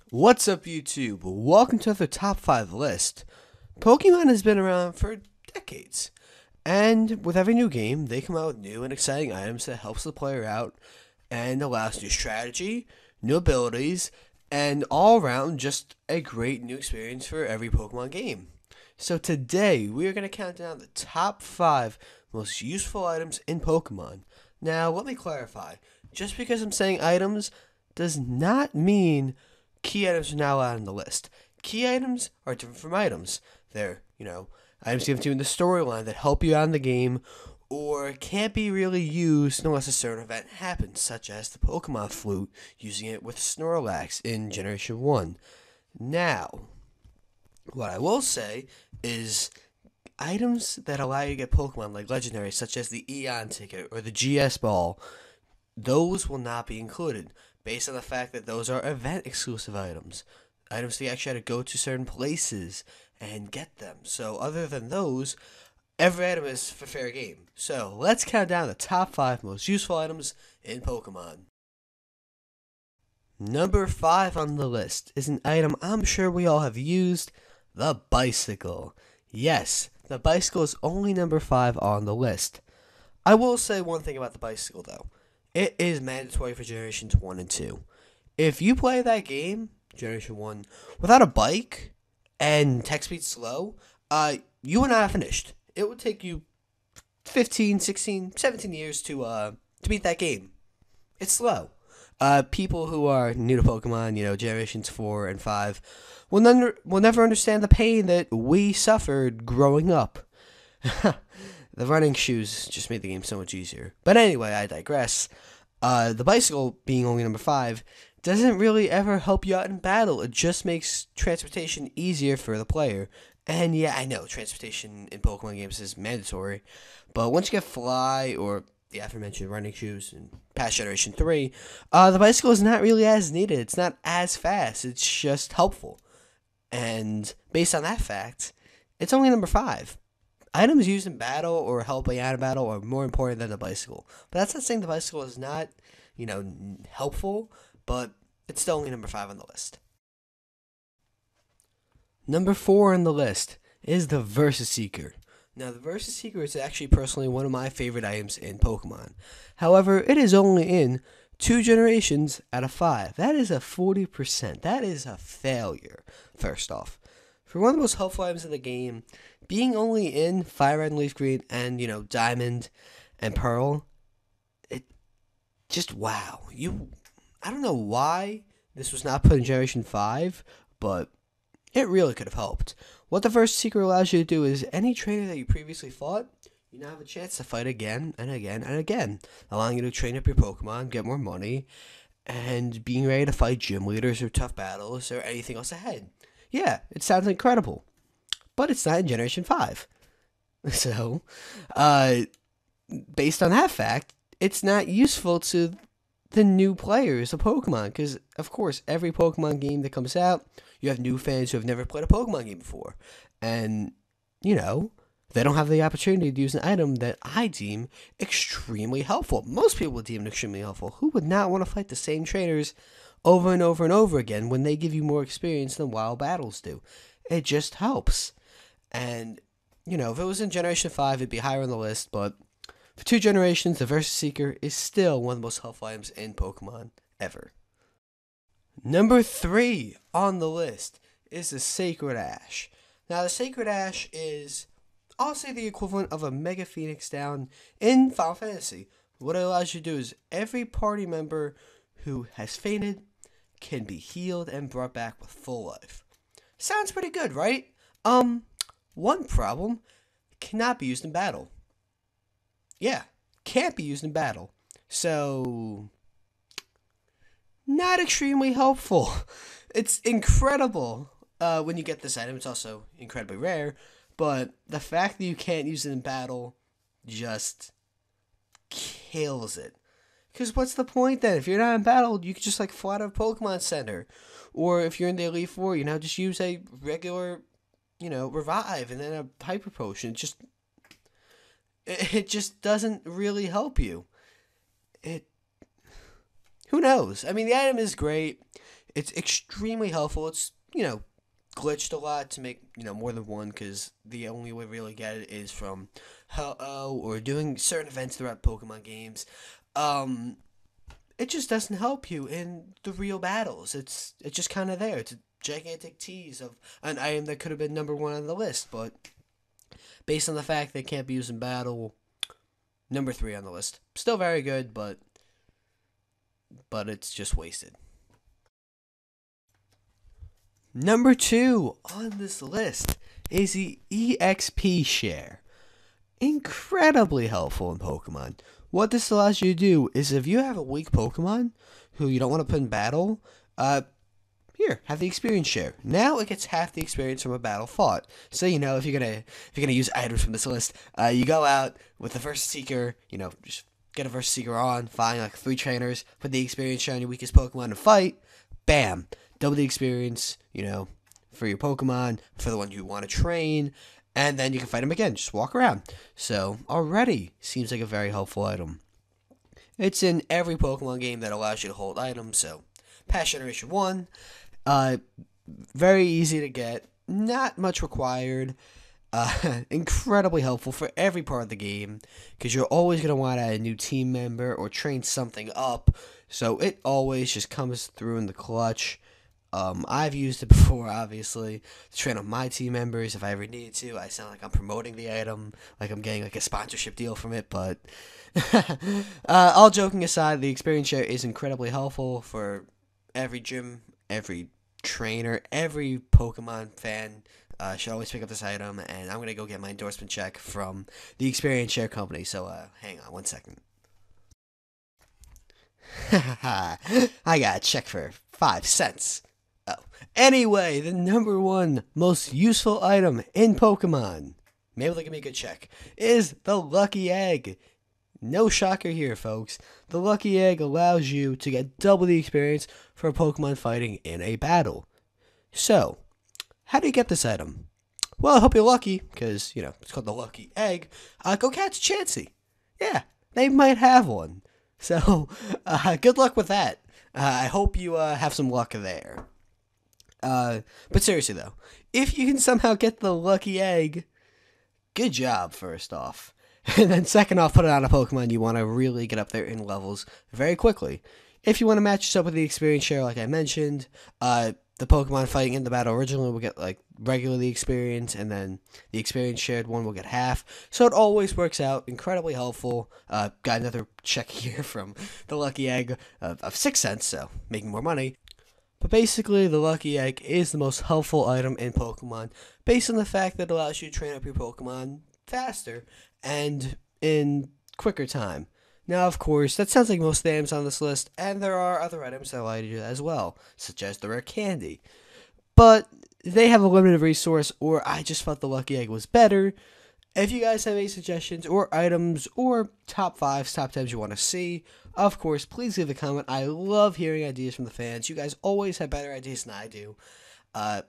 What's up, YouTube? Welcome to the top 5 list. Pokemon has been around for decades, and with every new game, they come out with new and exciting items that helps the player out and allows new strategy, new abilities, and all around just a great new experience for every Pokemon game. So today, we are going to count down the top 5 most useful items in Pokemon. Now, let me clarify. Just because I'm saying items does not mean key items are not allowed on the list. Key items are different from items. They're, items given to you in the storyline that help you out in the game or can't be really used unless a certain event happens, such as the Pokemon Flute, using it with Snorlax in Generation 1. Now, what I will say is items that allow you to get Pokemon like legendaries, such as the Eon ticket or the GS ball, those will not be included, based on the fact that those are event exclusive items. Items that you actually have to go to certain places and get them. So other than those, every item is for fair game. So let's count down the top 5 most useful items in Pokemon. Number 5 on the list is an item I'm sure we all have used, the bicycle. Yes, the bicycle is only number 5 on the list. I will say one thing about the bicycle though. It is mandatory for Generations 1 and 2. If you play that game, Generation 1, without a bike and tech speed slow, you would not have finished. It would take you 15, 16, 17 years to beat that game. It's slow. People who are new to Pokemon, Generations 4 and 5, will never understand the pain that we suffered growing up. The running shoes just made the game so much easier. But anyway, I digress. The bicycle, being only number 5, doesn't really ever help you out in battle. It just makes transportation easier for the player. And yeah, I know, transportation in Pokemon games is mandatory. But once you get Fly, or the aforementioned running shoes in past Generation 3, the bicycle is not really as needed. It's not as fast. It's just helpful. And based on that fact, it's only number 5. Items used in battle or helping out in battle are more important than the bicycle. But that's not saying the bicycle is not, helpful, but it's still only number 5 on the list. Number 4 on the list is the Versus Seeker. Now, the Versus Seeker is actually personally one of my favorite items in Pokemon. However, it is only in 2 generations out of 5. That is a 40%. That is a failure, first off. For one of the most helpful items in the game, being only in Fire Red and Leaf Green and, Diamond and Pearl, it just, wow. I don't know why this was not put in Generation 5, but it really could have helped. What the Versus Seeker allows you to do is any trainer that you previously fought, you now have a chance to fight again and again and again, allowing you to train up your Pokemon, get more money, and being ready to fight gym leaders or tough battles or anything else ahead. Yeah, it sounds incredible, but it's not in Generation 5. So, based on that fact, it's not useful to the new players of Pokemon, because, of course, every Pokemon game that comes out, you have new fans who have never played a Pokemon game before, and, they don't have the opportunity to use an item that I deem extremely helpful. Most people would deem it extremely helpful. Who would not want to fight the same trainers over and over and over again when they give you more experience than wild battles do? It just helps. And, if it was in Generation 5, it'd be higher on the list, but for 2 generations, the Versus Seeker is still one of the most helpful items in Pokemon ever. Number 3 on the list is the Sacred Ash. Now, the Sacred Ash is, I'll say, the equivalent of a Mega Phoenix down in Final Fantasy. What it allows you to do is every party member who has fainted can be healed and brought back with full life. Sounds pretty good, right? One problem, cannot be used in battle. Yeah, can't be used in battle. So, not extremely helpful. It's incredible when you get this item. It's also incredibly rare. But the fact that you can't use it in battle just kills it. Because what's the point then? If you're not in battle, you could just fly out of Pokemon Center. Or if you're in the Elite Four, just use a regular, revive and then a Hyper Potion. It just doesn't really help you. Who knows? I mean, the item is great. It's extremely helpful. It's, glitched a lot to make, more than one, because the only way to really get it is from Ho-Oh or doing certain events throughout Pokemon games. Um, it just doesn't help you in the real battles. It's just kind of there. It's a gigantic tease of an item that could have been number one on the list, but based on the fact that it can't be used in battle, number three on the list. Still very good, but it's just wasted. Number two on this list is the Exp Share. Incredibly helpful in Pokemon. What this allows you to do is if you have a weak Pokemon who you don't want to put in battle, here, have the experience share. Now it gets half the experience from a battle fought. So if you're gonna use items from this list, you go out with the first seeker, just get a first seeker on, find like 3 trainers, put the experience share on your weakest Pokemon and fight, bam. Double the experience, for your Pokemon, for the one you want to train, and then you can fight them again. Just walk around. So already seems like a very helpful item. It's in every Pokemon game that allows you to hold items. So Past Generation 1, very easy to get, not much required. Incredibly helpful for every part of the game because you're always going to want to add a new team member or train something up. So it always just comes through in the clutch. I've used it before, obviously, to train up my team members if I ever needed to. I sound like I'm promoting the item, like I'm getting like a sponsorship deal from it, but all joking aside, the experience share is incredibly helpful for every gym, every trainer, every Pokemon fan. Should always pick up this item, and I'm going to go get my endorsement check from the experience share company, so hang on one second. I got a check for 5 cents. Oh. Anyway, the number one most useful item in Pokemon, maybe they give me a good check, is the Lucky Egg. No shocker here, folks. The Lucky Egg allows you to get double the experience for a Pokemon fighting in a battle. So, how do you get this item? Well, I hope you're lucky, because, it's called the Lucky Egg. Go catch Chansey. Yeah, they might have one. So, good luck with that. I hope you have some luck there. But seriously, though, if you can somehow get the Lucky Egg, good job, first off. And then second off, put it on a Pokemon you want to really get up there in levels very quickly. If you want to match this up with the experience share, like I mentioned, the Pokemon fighting in the battle originally will get like regularly experience, and then the experience shared one will get half. So it always works out. Incredibly helpful. Got another check here from the Lucky Egg of 6 cents, so making more money. But basically, the Lucky Egg is the most helpful item in Pokemon, based on the fact that it allows you to train up your Pokemon faster and in quicker time. Now, of course, that sounds like most of the items on this list, and there are other items that allow you to do that as well, such as the rare candy. But they have a limited resource, or I just thought the Lucky Egg was better. If you guys have any suggestions or items or top 5s, top 10s you want to see, of course, please leave a comment. I love hearing ideas from the fans. You guys always have better ideas than I do.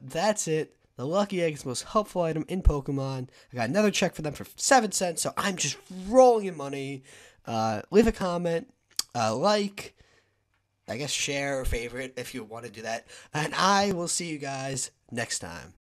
That's it. The Lucky Egg is the most helpful item in Pokemon. I got another check for them for 7 cents, so I'm just rolling in money. Leave a comment, like, I guess share or favorite if you want to do that. And I will see you guys next time.